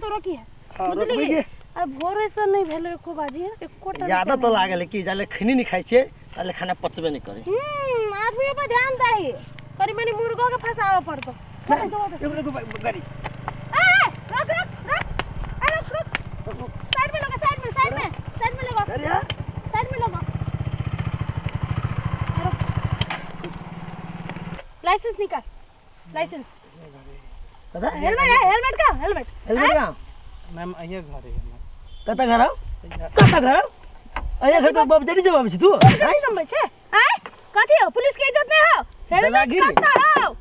तो रोकी है हां रोकबे अब भोर से नहीं भेलो एको बाजी है एकोटा ज्यादा तो लागल कि जाले खनी नहीं खाइ छे ताले खाना पचबे नहीं करे आदमी पे ध्यान दही करी मनी मुर्गा के फसावा पड़तो एगो गाड़ी रुक साइड में लगा साइड में लगा अरे यार साइड में लगा लाइसेंस निकाल लाइसेंस कदा हेलमेट का मैम आइए घर है कता घर आया घर तो बाप जड़ी जवाब छी तू कथि कम छे कथि हो पुलिस के इज्जत नहीं हो हेलमेट कता हो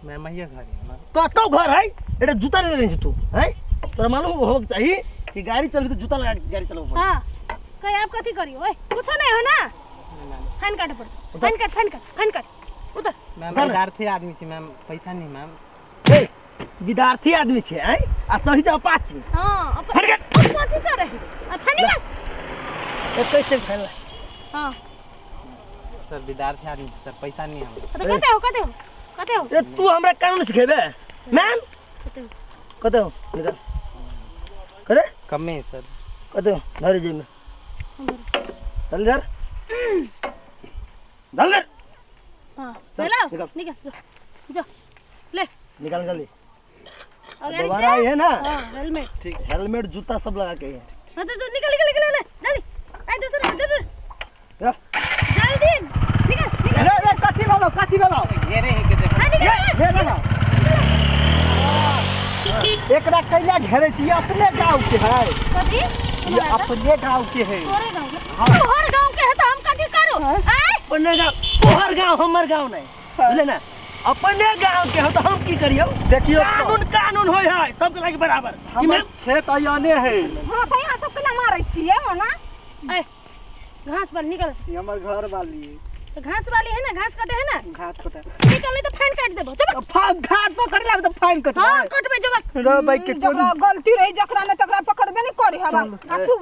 मैम आइए घर है कतो घर है एटा जूता ले लेनी छी तू हैं तोरा मालूम हो चाहिए कि गाड़ी चलबी तो जूता लगा गाड़ी चलाबो पड़े हां कहीं आप कथि करियो ओए कुछ नहीं हो ना फाइन काट पड़ फाइन काट उधर मैम विद्यार्थी आदमी छी मैम पैसा नहीं मैम ए विद्यार्थी आदमी छे हैं आ चढ़ी जा पाछी हां फाइन काट पाछी चढ़े फाइन निकाल ए कैसे फाइन हां सर विद्यार्थी आदमी सर पैसा नहीं है तो कहते हो ए तू हमरा कानून सिखेबे मैम कहते हो निकल कहते कम में सर कहते हो धरे जी में दलदर हां चलो निकल जा ले निकाल जल्दी अगर दोबारा है ना हां हेलमेट ठीक हेलमेट जूता सब लगा के हां तो निकल ले जल्दी आई दूसरा या जल्दी निकल रे काठी वाला घेरे है के देख घेरे ना एकरा कैला घेरे छी अपने गांव के है कथि ये अपने गांव के है तोरे गांव के तोहर गांव के है तो हम कथि करू अपने गांव तोहर गांव हमर गांव नहीं बुझले ना अपने गांव के हो तो हम की करियो देखियो कानून होय है सबके लागि बराबर हम खेत आयाने है हां तो यहां सबके ना मारै छिए ना ए घास पर निकल ये हमर घर वाली तो घास वाली है ना घास काटे है ना घास कटा निकल नहीं तो फाइन काट देबो चल घास तो कर ले तो फाइन कट हां कटबे जब रे भाई के कोन गलती रही जकरा में तकरा पकड़बे नहीं करी हवा आसू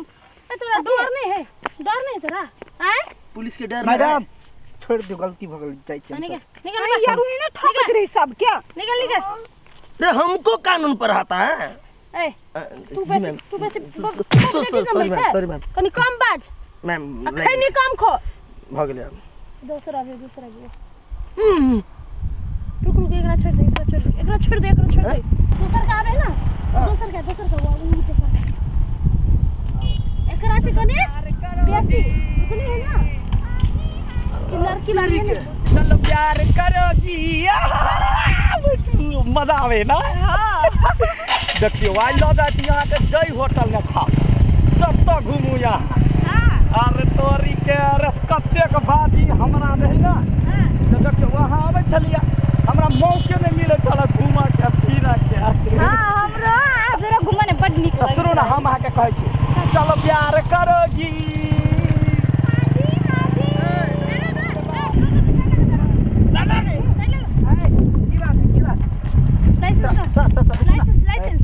ए तोरा डर नहीं तोरा आय पुलिस के डर मैडम छोड़ दो गलती भ गई जाई छै निकल यार इने ठकत रही सब क्या निकल रे हमको कानून पढ़ाता है ए तू वैसे सॉरी मैम कनी कम बाज मैम खैनी कम खो भ गेलै दूसरा भी रुक एकरा छोड़ दे दूसर का आवे ना दूसर का वो दूसर एकरा से कने बेसी इतनी है ना कि लड़की है ना चलो प्यार करोगी मजा आवे ना देखियो आज लो जा छी यहाँ के जय होटल में खा जत्ता घूमू यहाँ अरे तोरी के रस कत्ते के भाजी हमरा दे ना तो देखियो वहाँ आवे छलिया हमरा मौके नहीं मिले चला घुमा के फिरा के हां हमरो जरा घुमने बड निक लगे सुनो ना हम आके कहै छी चलो प्यार करोगी लाइसेंस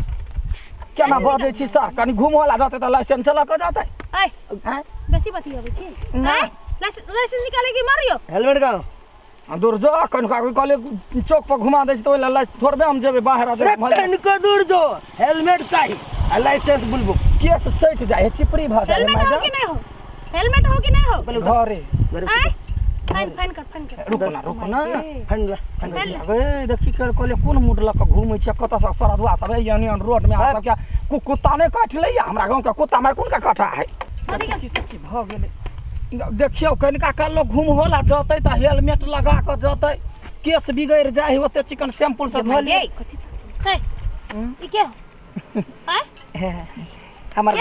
क्या ना बजे छी सर कनी घुमोला जाते त लाइसेंस लक जाते ए बेसी बती आवे छी लाइसेंस निकाले की मारियो हेलमेट का दूर जो कन का कले चौक पर घुमा दे तो लाइसेंस थोड़बे हम जेबे बाहर आ कन को दूर जो हेलमेट चाहिए लाइसेंस बुलबुक केस सट जाए चिपरी भाषा में हेलमेट हो कि नहीं हो पहले घरे फाइन कर रुको ना फंड ए देखी कर कले कोन मूड लक घूमै छ कत स सरदुआ सब यूनियन रोड में आ सब क्या कुत्ता ने काट ले हमरा गांव का कुत्ता मार कोन का कटा है की सब भ गेले देखियो कनिका कल लोग घूम होला जतै त हेलमेट लगा के जतै केस बिगड़ जाए ओते चिकन सैंपल से धो ले ई क्या हमर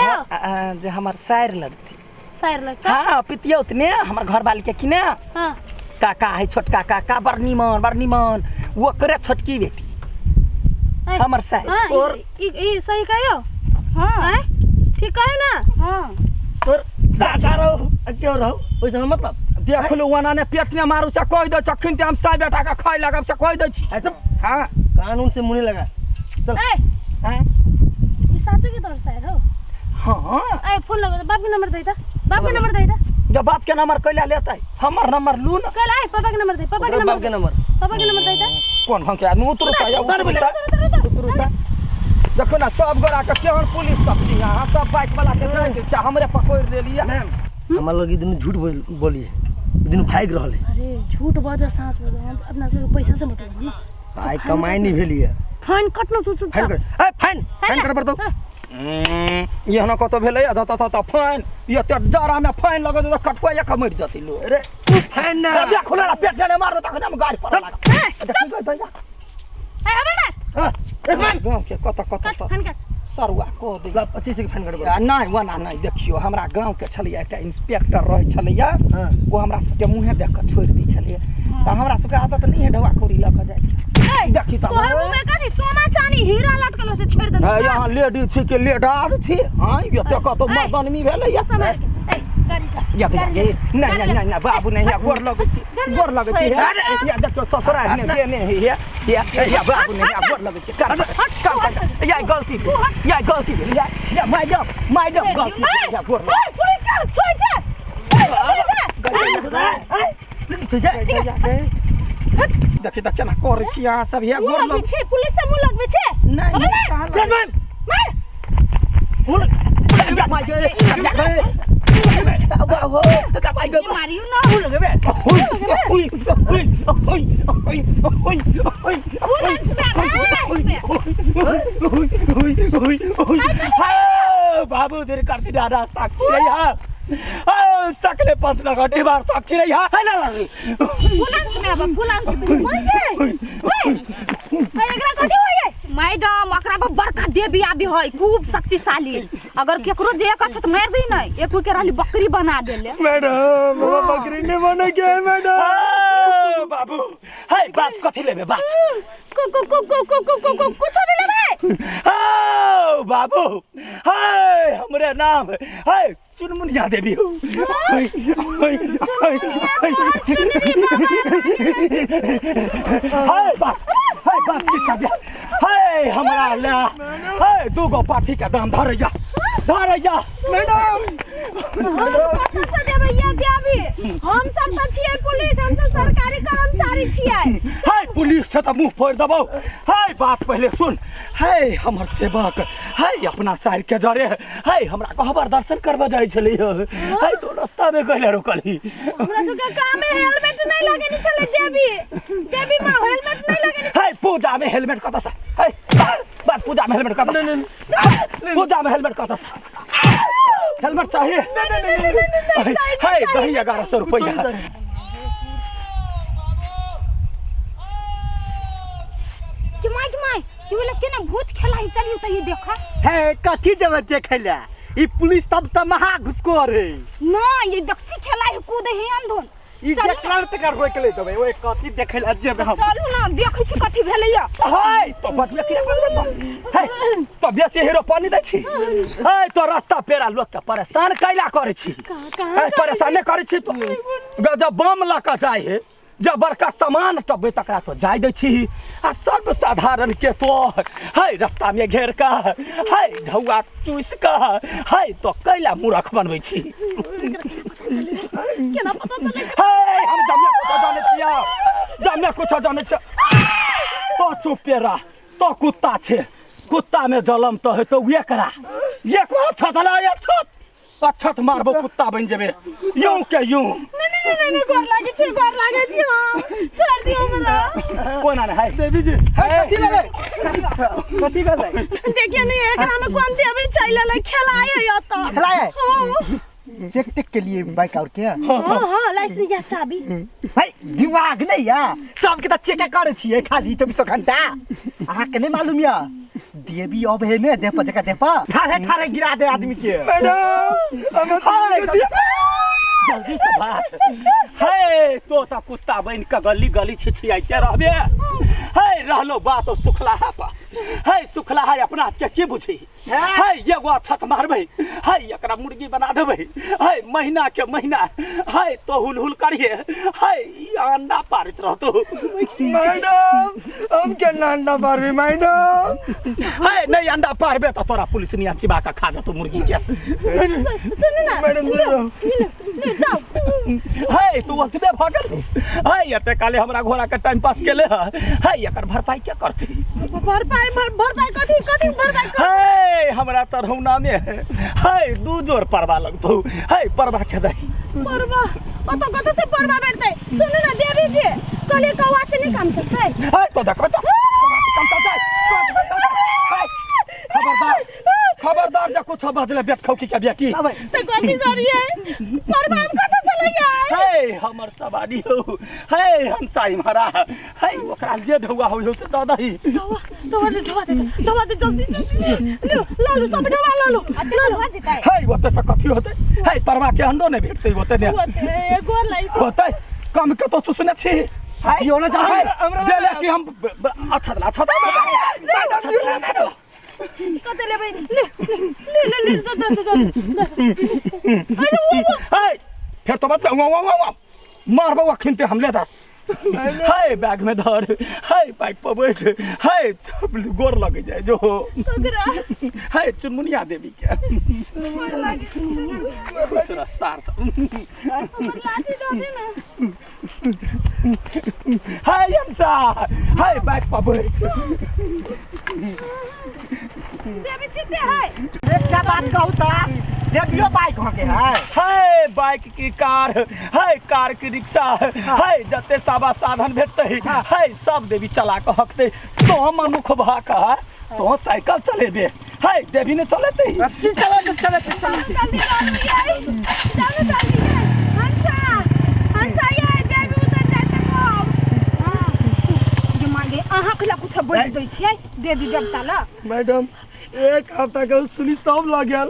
जे हमर शायर लगती शायर लगता हां पितिया उतने हमर घर वाली के किने हां काका है छोटका काका बरनीमन वो करे छोटकी बेटी हमर शायर और ई सही कहियो हां ठीक कहियो ना हां तोर दादा रहो क्यों रहो ओइसे मतलब देख लो वना ने पेट ने मारू से कह दे चखिन ते हम साई बेटा का खाई लगब से कह दे छी हां कानून से मुने लगा चल हैं ई साचो के तोर शायर हो हां ए फोन लगा बाप के नंबर दे ता बाप के नंबर दे ता जब बाप के नंबर कैला लेता है हमर नंबर लू ना कल आए पापा के नंबर दे पापा के नंबर दे ता कौन हम के आदमी उतरता या उतरता देखो ना सब गोरा के केहन पुलिस सब छी यहाँ सब बाइक वाला के जाए के छै हमरे पकड़ लेलिए मैम हमरा लगे दिन झूठ बोली दिन भाग रहल है अरे झूठ बजा सांस बजा अपना से पैसा से मतलब ना आई कमाई नहीं भेली है फाइन कटना तू चुप फाइन कर ए फाइन कर पड़तो ये ना कतो भेलै त फाइन ये त जरा में फाइन लगे त कटवा या कमर जति लो अरे तू फाइन ना अबे खुला ना पेट ने मारो तखन हम गाड़ी पर लगा ए हमें हां यस मैम गांव के कत कट फाइन कट सरवा को दे 25 के फाइन कर नहीं वना नहीं देखियो हमरा गांव के छलिया एकटा इंस्पेक्टर रहे छलिया हां वो हमरा सबके मुंहे देख के छोड़ दी छलिए त हमरा सबके आदत नहीं है ढवा खोरी ल के जाए देखी त तोहर मुंह में कथी सोना चांदी हीरा लटकलो से छेड़ दे यहाँ लेडीज छी के लेडार छी हां ये त कतो मर्दन में भेलै या समय ए गाड़ी जा या नहीं बाबू नहीं गोर लगे छी या देखो ससुरा ने ने या बाबू नहीं गोर लगे छी कर या गलती या मैडम गलती या गोर ए पुलिस का छोड़ जा देखी त केना करे छी अहाँ सब या गोर लगे छे पुलिस से मुंह लगबे छे नहीं मारियो ना बाबू तेरे करती दादा साक्षी रही सकले पंथ लगा बार साक्षी रही है ना फुलांस में अब फुलांस में एकरा कथि होय मैडम अकरा पर बड़का देवी आबी है खूब शक्तिशाली अगर केकरो जे कछ त मार दी नहीं एक के रहली बकरी बना देले मैडम बाबा बकरी नहीं बने के मैडम बाबू है बात कथि लेबे बात कुछ नहीं लेबे बाबू है हमरे नाम है चुनमुनिया देवी हो हाय बात की कर हाय हमरा ले हाय दू गो पाठी के दाम धरैया मैडम पैसा देबे या देबी हम सब त छियै पुलिस हम सब सरकारी कर्मचारी छियै हाय पुलिस से त मुंह फोड़ देबो हाय बात पहले सुन हाय हमर सेवक हाय अपना साइड के जरे हाय हमरा कहबर दर्शन करबा जाय छली हाय तो रास्ता में कहले रोकली हमरा सब के काम में हेलमेट नहीं लगे नि छले देवी मां हेलमेट नहीं लगे हाय पूजा में हेलमेट कत सा हाय बात पूजा में हेलमेट कत पूजा में हेलमेट कत हेलमेट चाहिए हाय दही 1100 रुपया माय ये वाला केना भूत खेला ही चलियो त ये देखा है कथि जब देखैला ई पुलिस तब त महा घुसखोर है ना ये दक्षी खेला है कूदे है अंधोन ई जे कर त कर रोक ले देबे ओए कथि देखैला जेबे हम चलू ना देखै छी कथि भेलैया हाय तो बचबे किरा बचबे हाय तो बेसी हीरो पानी दै छी हाय तो रास्ता पेरा लोग के परेशान कैला करे छी हाय परेशान नहीं करे छी तो जब बम लका जाय है जब बड़का सामान टबे तकरा तो जाय दै छी आ सर्वसाधारण के तो हाय रास्ता में घेर का हाय ढौआ चूस का हाय तो कैला मूर्ख बनबै छी केना पता चले हाय हम जम्मे कुछ जाने छिया तो चुप रह तो कुत्ता छे कुत्ता में जलम तो है तो ये करा ये को छत ला छत छत मारबो कुत्ता बन जेबे यूं के यूं नहीं गोर लागे छी हां छोड़ दियो हमरा कोना है देवी जी कथि भेलै देखिए नहीं एकरा में कौन देवी चैला ले खेलाए या तो खेलाए चेक टेक के लिए बाइक और क्या हां लाइसेंस या चाबी भाई दिमाग नहीं या सब के त चेक करे छिए खाली 24 घंटा आहा के नहीं मालूम या देवी अब है ने दे पर जगह दे पर ठारे गिरा दे आदमी के मैडम हम जल्दी से बात है तो ता कुत्ता बन के गली छिछियाइते रहबे है रहलो बात सुखला है पा है सुखला है अपना के की बुझी है एगो छत मारबे है एकरा मुर्गी बना देबे है महीना के महीना है तो हुलहुल करिए है अंडा पारित रहतो मैडम हम के अंडा पारबे मैडम है नहीं अंडा पारबे तो तोरा पुलिस निया चिबा के खा जतो मुर्गी के सुन ना मैडम ले जाओ है तू ओतबे भगल है एते काले हमरा घोड़ा के टाइम पास केले है एकर भरपाई क्या करती भरपाई कथी भरपाई है हमरा चढ़ौना में है 2 जोर परवा लगतो है परवा के दही परवा तो कत से परवा बैठते सुन ना देवी जी कले कवा से नहीं काम चलते है तो देखो तो काम चलता है खबरदार जा कुछ बजले बेट खौची के बेटी तो कथी करिए परवा हम कत से लइया है हमर सवारी हो है हंसाई मारा है ओकरा जे ढौआ हो से दादाही ढवा दे जल्दी लालू सब ढवा लालू है ओते से कथी होते है परवा के अंडो ने भेटते होते ने एगो लाई होते कम के तो सुसने छी क्यों ना जा देले कि हम अच्छा कते ले भाई ले है फिर तो बात मारबो अखिनते हम लेता है बैग में धर है बाइक पर बैठ है सब गोर लग जाए जो है चुनमुनिया देवी के दूसरा सार है अंसा है बाइक पर बैठ देवी छिते है क्या बात कहू ता देवियो बाइक हो के है बाइक की कार है कार की रिक्शा है जते साबा साधन भेटते है सब देवी चला के हकते तो हम मनुख भाक तो साइकिल चलेबे है देवी ने चलेते अच्छी चले हंसा ये देवी उतर जाते को ये मान ले अहाँ के ला कुछ बोल दै छियै देवी देवता ला मैडम एक हफ्ता के सुनी सब लगल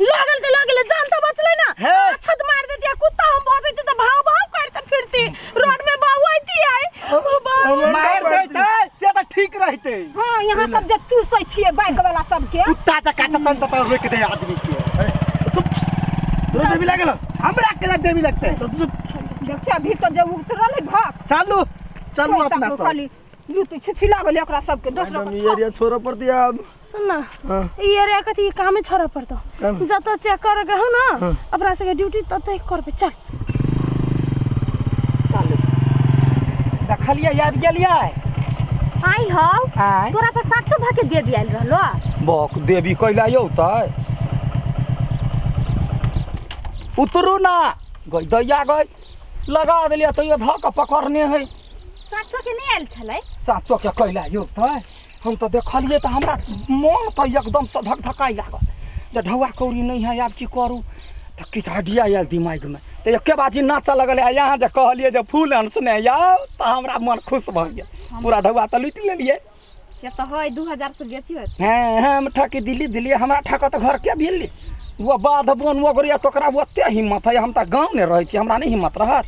जान तो बचले ना छत मार देती कुत्ता हम भौंकते तो भाव कर के फिरती रोड में बाबू आती है मार देते से तो ठीक रहते हां यहाँ सब जे चूसै छियै बाइक वाला सब के कुत्ता चका चतन तो रोक दे आदमी के तोरा देवी लागल हमरा के देवी लगते तो तू देख छ अभी तो जब उतरल है भाग चलू अपना खाली लूट छिछि लागल एकरा सब के दूसरा मैडम ये एरिया छोड़ पड़ दिया अब सुन ना ये एरिया कथी काम में छोड़ा पड़तो जब तो चेक कर के हो ना अपना से ड्यूटी तते करबे चल देखलिए आबि गेलिए आई हौ आय तोरा पर साचो भाके देवी आइल रहलो बक देवी कैला यौ तै उतरू ना गई दैया गई लगा देलिए तो ध के पकड़ने है साचो के नहीं आइल छलै साचो के कैला यौ तै हम तो देखलिए तो हमरा मन तो एकदम से धक धकाई लागल जे ढौआ कौड़ी नहीं है आब की करू तो किछ आइडिया आयल दिमाग में तो एके बाजी नाचा लगल यहाँ जे कहलिए जे फूल हंसने आउ तो हमरा मन खुश भ गेल पूरा ढौआ तो लूट लेलिए से तो है 2000 से बेसी होत हम ठकी दिल्ली हमरा ठका तो घर के बिल्ली वो बाध बोन वो गरिया तोकरा ओते हिम्मत है हम तो गाँव में रहे छी हमरा नहीं हिम्मत रहत